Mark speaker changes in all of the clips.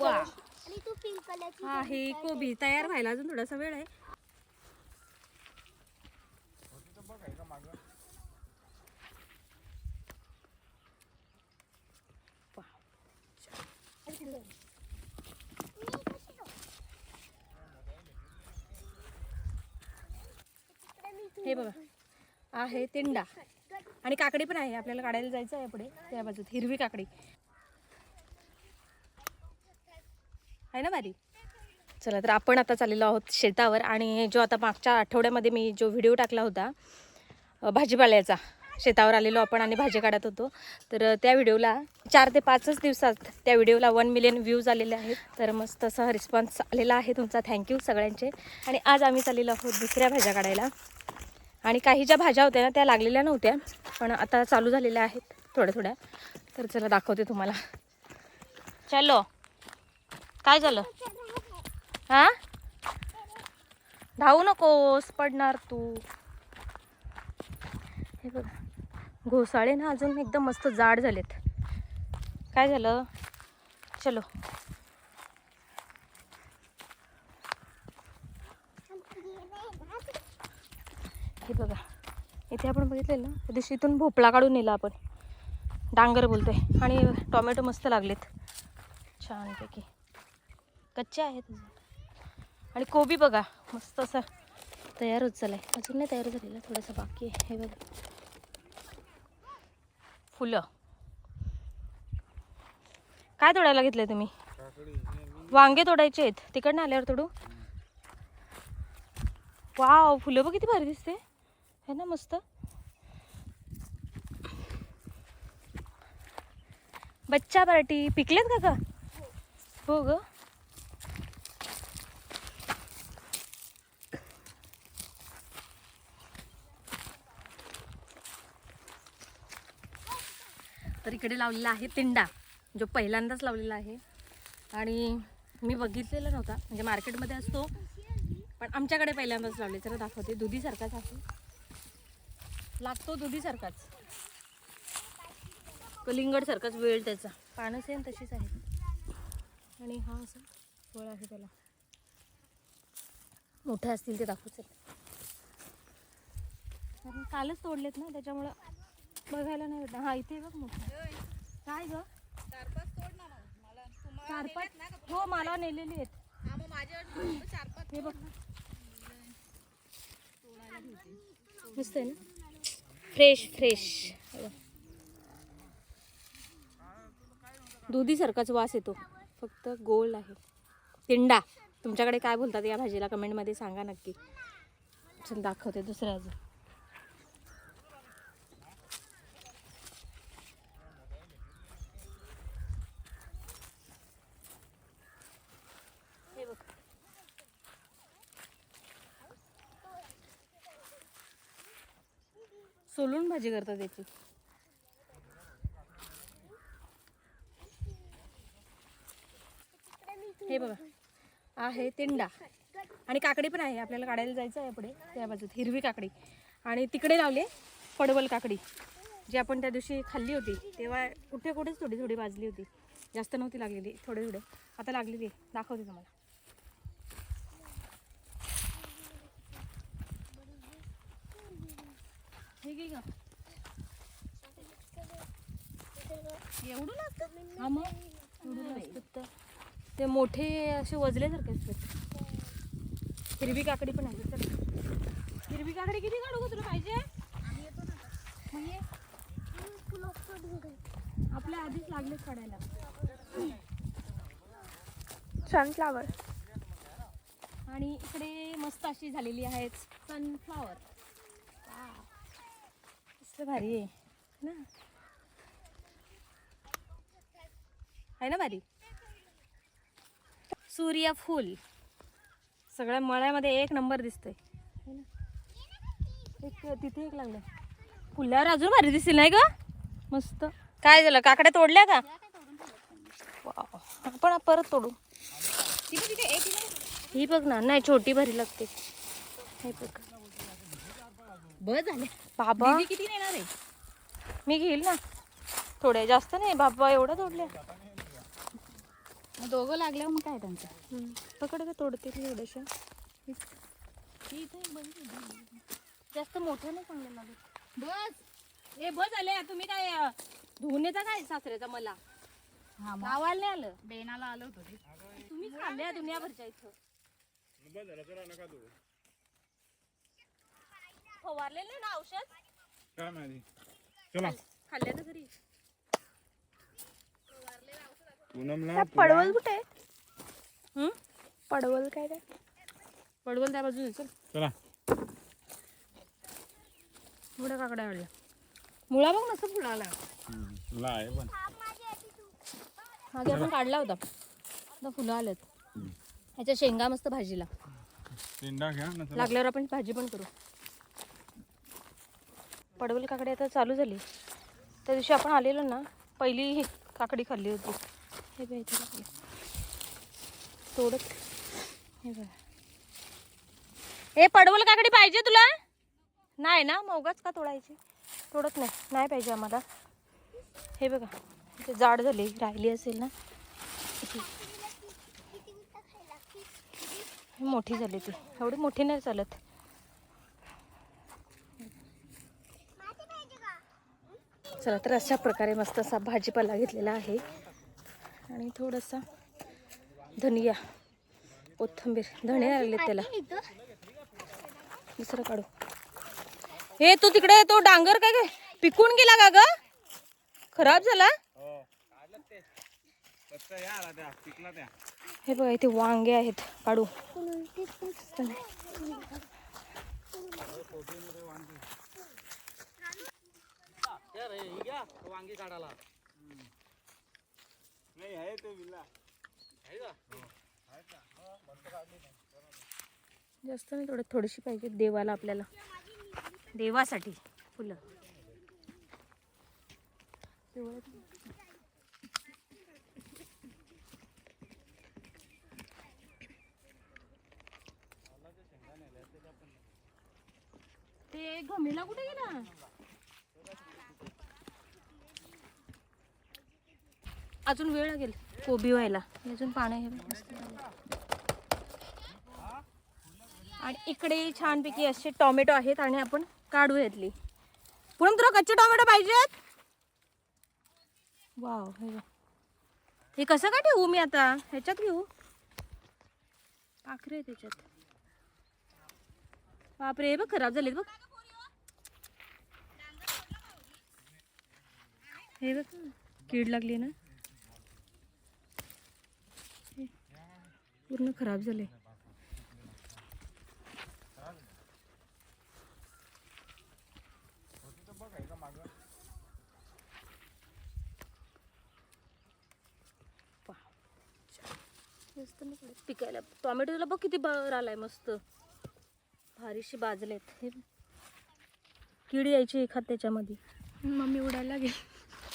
Speaker 1: आणि तू पिंक कलरची
Speaker 2: हा हे कोबी तयार व्हायला अजून थोडासा वेळ आहे. हे बघा आहे तिंडा आणि काकडी पण आहे. आपल्याला काढायला जायचं आहे पुढे त्या बाजूत हिरवी काकडी आहे ना भारी. चला तर आपण आता चाललेलो आहोत शेतावर. आणि जो आता मागच्या आठवड्यामध्ये मी जो व्हिडिओ टाकला होता भाजीपाल्याचा, शेतावर आलेलो आपण आणि भाजी काढत होतो, तर त्या व्हिडिओला 4 ते 5च दिवसात त्या व्हिडिओला 1 मिलियन व्ह्यूज आलेले आहेत. तर मस्त असा रिस्पॉन्स आलेला आहे तुमचा, थँक्यू सगळ्यांचे. आणि आज आम्ही चाललेलो आहोत दुसऱ्या भाज्या काढायला. आणि काही ज्या भाज्या होत्या ना त्या लागलेल्या नव्हत्या, पण आता चालू झालेल्या आहेत थोड्या थोड्या. तर चला दाखवते तुम्हाला. चलो काय झालं? हा धावू नकोस, पडणार तू. हे बघा घोसाळे ना अजून एकदम मस्त जाड झालेत. काय झालं? चलो हे बघा इथे आपण बघितलेलं ना त्या दिवशी इथून भोपळा काढून नेला आपण, डांगर बोलतोय. आणि टोमॅटो मस्त लागलेत छानपैकी, कच्चे आहेत. आणि कोबी बघा मस्त असं तयार होत चाललाय. अजून नाही तयार झालेला, थोडंसं बाकी आहे. हे बघा फुलं. काय तोडायला घेतलंय तुम्ही? वांगे तोडायचे आहेत. तिकडनं आल्यावर तोडू. वाव फुलं बघ किती भारी दिसते है ना, मस्त. बच्चा पार्टी पिकलेत का? हो ग. तर इकडे लावलेला आहे तिंडा, जो पहिल्यांदाच लावलेला आहे. आणि मी बघितलेला नव्हता, म्हणजे मार्केटमध्ये असतो, पण आमच्याकडे पहिल्यांदाच लावले. जरा दाखवते. दुधीसारखाच आहे, लागतो दुधीसारखाच, कलिंगड सारखाच वेळ त्याचा. पानं सेम तशीच आहे. आणि हा असं फळ आहे, त्याला मोठे असतील ते दाखवते. कारण कालच तोडलेत ना त्याच्यामुळं बघायला नाही भेटलं. हा इथे बघ मोठं. काय ग?
Speaker 3: 4-5 तोडणार मला.
Speaker 2: 4-5 हो मला नेलेली आहेत.
Speaker 3: हा मग माझ्याकडे 4-5
Speaker 2: हे बघ मस्त आहे ना, फ्रेश फ्रेश. दुधीसारखाच वास येतो, फक्त गोल आहे. तिंडा तुमच्याकडे काय बोलतात या भाजीला कमेंटमध्ये सांगा नक्की. चल दाखवते दुसरं अजून. हे बघ सोलून भाजी करतात त्याची. हे बघा आहे तिंडा आणि काकडी पण आहे. आपल्याला काढायला जायचं आहे पुढे त्या बाजूत हिरवी काकडी. आणि तिकडे लावले पडवल काकडी, जी आपण त्या दिवशी खाल्ली होती तेव्हा कुठेच थोडी थोडी भाजली होती, जास्त नव्हती लागलेली, थोडे थोडे. आता लागलेली आहे, दाखवते तुम्हाला. हे घे ग. एवढं लागतं? हा मग एवढं लागतं. ते मोठे असे वजल्यासारखे असतात. हिरवी काकडी पण आहे. चल हिरवी काकडी किती काढू ग, तुला पाहिजे? मग ये. आपल्या आधीच लागलेच काढायला.
Speaker 1: सनफ्लावर.
Speaker 2: आणि इकडे मस्त अशी झालेली आहे सनफ्लावर. मस्त भारी आहे ना, आहे ना भारी. सूर्यफूल सगळ्या मळ्यामध्ये एक नंबर दिसतंय. एक तिथे एक लागलं फुल्यावर, अजून भारी दिसतील नाही का? मस्त. काय झालं, काकड्या तोडल्या का? वाव. आपण परत तोडू. ही बघ ना, नाही छोटी भारी लागते. हे बघ
Speaker 3: बस झाले
Speaker 2: बाबा.
Speaker 3: किती नेणार आहे?
Speaker 2: मी घेईल ना थोडे, जास्त नाही बाबा. एवढं तोडल्या
Speaker 3: मग दोघं लागल्यावर मग काय त्यांचं.
Speaker 2: पकड का तोडते थोड्याशा. जास्त मोठं नाही चांगलं लागत.
Speaker 3: बस
Speaker 2: ए बस आले तुम्ही काय धुवून येता काय सासऱ्याचा मला
Speaker 3: हा मग
Speaker 2: गावाला नाही आलं.
Speaker 3: बेनाला आलं होतं ते.
Speaker 2: तुम्हीच खाल्ल्या दुनियाभरच्या इथं फवारलेलं नाही ना औषध.
Speaker 4: काय माहिती. चला
Speaker 2: खाल्ल्या ना घरी.
Speaker 4: पूनमला
Speaker 1: पडवल कुठे आहे?
Speaker 2: हम्म
Speaker 1: पडवल काय काय?
Speaker 2: पडवल त्या बाजूने चल.
Speaker 4: चला.
Speaker 2: मुळा काकड्या आवडल्या. मुळा बघ मस्त फुला आला.
Speaker 4: ला आहे पण
Speaker 2: मागे आपण काढला होता. आता फुलं आलेत. ह्याच्या शेंगा मस्त भाजीला
Speaker 4: पेंडा घ्या ना. चला.
Speaker 2: लागल्यावर आपण भाजी पण करू. पडवल काकडी आता चालू झाली. त्या दिवशी आपण आलेलो ना पहिली ही काकडी खाल्ली होती. हे बघ इथे लागली. तोडत हे बघ. हे पडवल काकडी पाहिजे तुला? नाही ना मौगाच का तोडायची. तोडत नाही पाहिजे आम्हाला. हे बघा ते जाड झाली राहिली असेल ना. मोठी झाली ती. एवढी मोठी नाही चालत. चला तर अशा प्रकारे मस्त असा भाजीपाला घेतलेला आहे. आणि थोडासा धनिया कोथिंबीर धणे लागले त्याला. दुसरं काढू. हे तू तिकडे तो डांगर काय काय पिकून गेला का ग? खराब झाला. हे बघा इथे वांगे आहेत काढू.
Speaker 5: वांगी काढायला
Speaker 4: नाही आहे तो विला.
Speaker 2: जास्त नाही थोडीशी पाहिजे देवाला आपल्याला. देवासाठी फुलं. ते घमेला कुठे गेला? अजून वेळ लागेल कोबी व्हायला. अजून पाणी हे मस्त झालं. आणि इकडे छानपैकी असे टोमॅटो आहेत आणि आपण काढू घेतली. पुन्हा तुला कच्चे टोमॅटो पाहिजेत? वाव हे कसं काय ठेवू मी आता? ह्याच्यात घेऊ. पाखरे त्याच्यात. बापरे बघ खराब झालेत बघ. हे बघ कीड लागली ना. पूर्ण खराब झाले. पिकायला टोमॅटोला बघ किती बार आलाय मस्त. भारीशी बाजलेत. हे कीड यायची एखाद त्याच्यामध्ये.
Speaker 1: मम्मी उडायला लागेल.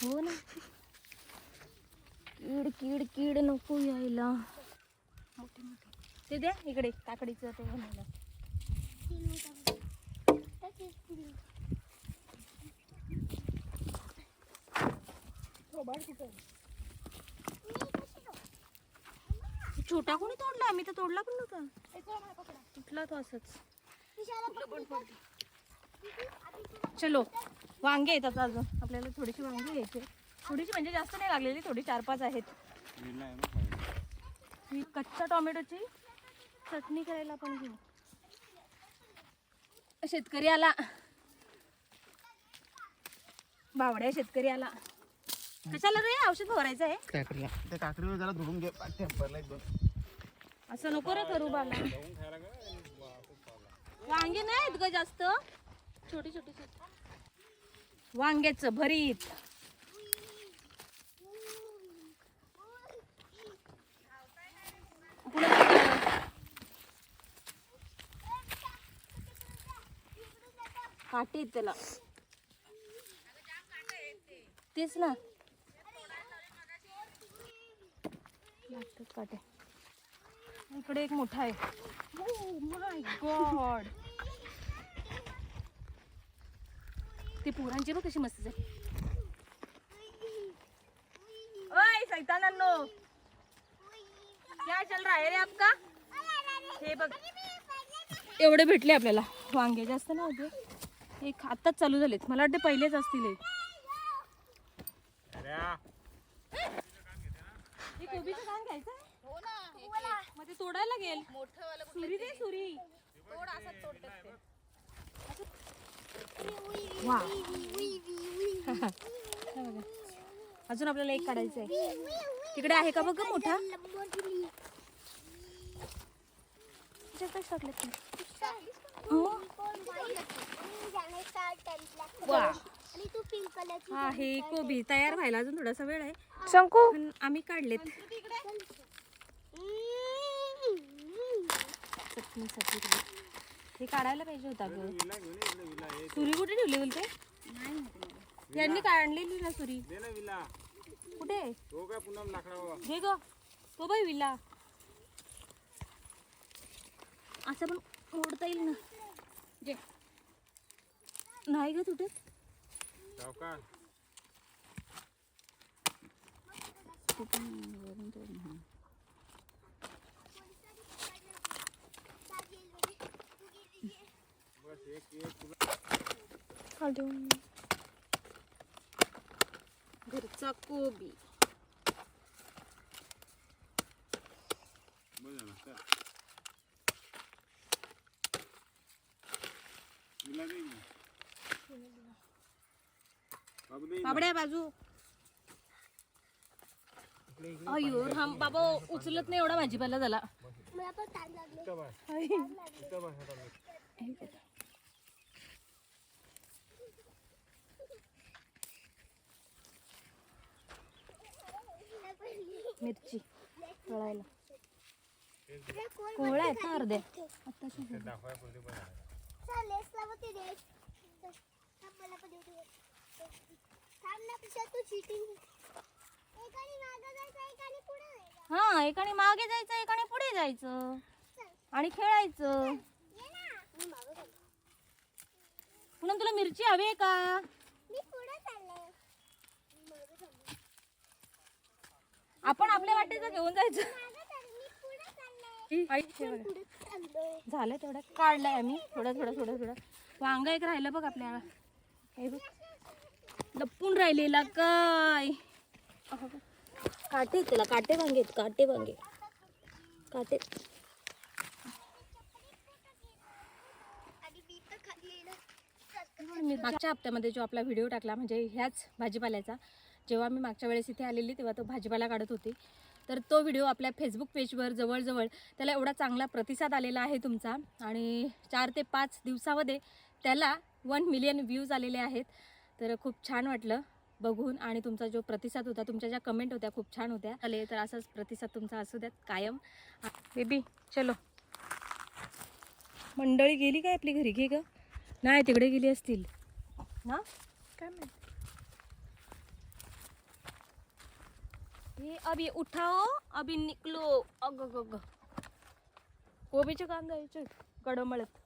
Speaker 2: हो ना. कीड कीड कीड नको यायला. मोठे मोठे ते द्या इकडे काकडीचं ते बनायला. छोटा कोणी तोडला? मी तर तोडला पण नव्हता. तुटला तो असंच. चलो वांगे येतात अजून आपल्याला. थोडीशी वांगे घ्यायची. थोडीशी म्हणजे जास्त नाही लागलेली. थोडी 4-5 आहेत. ही कच्च्या टोमॅटोची चटणी करायला पण घेऊ. शेतकरी आला. बावड्या शेतकरी आला. कशाला रे औषध फवारायचं आहे?
Speaker 5: ते काकडीवर जरा धुवून घे. टेम्परला एक दोन.
Speaker 2: असं नको रे करू बाला. वांगे नाही आहेत ग जास्त. छोटी छोटी वांग्याचं भरीत. काटे त्याला. तेच ना लागतात काटे. इकडे एक मोठा आहे. Oh my God. ती पोरांची बघ कशी मस्त झाली. ओय सैतानांनो क्या चल रहा है रे आपका? हे बघ एवढे भेटले आपल्याला वांगे, जास्त ना होते. एक आत्ताच चालू झालेत, मला वाटते पहिलेच असतील हे. हे कोबीचं कान घ्यायचं आहे? मग ते तोडायला गेल. सुरी दे सुरी. तोड असं तोडतात ते. वा. हे बघा. अजून आपल्याला एक काढायचं आहे. तिकडे आहे का बघ मोठा? हा हे कोबी तयार व्हायला अजून थोडासा वेळ आहे.
Speaker 1: शंकू
Speaker 2: पण आम्ही काढलेत चटणीसाठी. हे काढायला पाहिजे होता ग. सुरी कुठे ठेवली बोलते? त्यांनी काढलेली ना सुरी. कुठे घे ग तो बाई विला. असं पण ओढता येईल ना. जे नाही ग तुटे. घरचा कोबी. बाबड्या बाजू. अयो राम बाबा उचलत नाही एवढा भाजीपाला झाला. मिरची तळायला कोवळ्या आहेत ना अर्ध्या. हा एकाने मागे जायचं एकाने पुढे जायचं आणि खेळायचं. पुन्हा तुला मिरची हवी आहे का? आपण आपल्या वाटेचं घेऊन जायचं. झालं तेवढं काढलंय आम्ही. थोडं वांग एक राहिलं बघ आपल्याला. हे बघ लपून राहिलेला काय. काटे त्याला काटे वांगे. काटे मागच्या हप्त्यामध्ये जो आपला व्हिडिओ टाकला म्हणजे ह्याच भाजीपाल्याचा, जेव्हा मी मागच्या वेळेस इथे आलेली तेव्हा तो भाजीपाला काढत होती, तर तो व्हिडिओ आपल्या फेसबुक पेजवर जवळजवळ त्याला एवढा चांगला प्रतिसाद आलेला आहे तुमचा. आणि 4 ते 5 दिवसामध्ये त्याला 1 मिलियन व्ह्यूज आलेले आहेत. तर खूप छान वाटलं बघून. आणि तुमचा जो प्रतिसाद होता, तुमच्या ज्या कमेंट होत्या खूप छान होत्या. आले तर असाच प्रतिसाद तुमचा असू द्यात कायम. बेबी चलो. मंडळी गेली काय आपली घरी? घे ग. नाही तिकडे गेली असतील ना
Speaker 1: काय माहिती.
Speaker 2: ये अभी उठाओ अभी निकलो. अग कोबीचे कांदा यायचे गडमळत.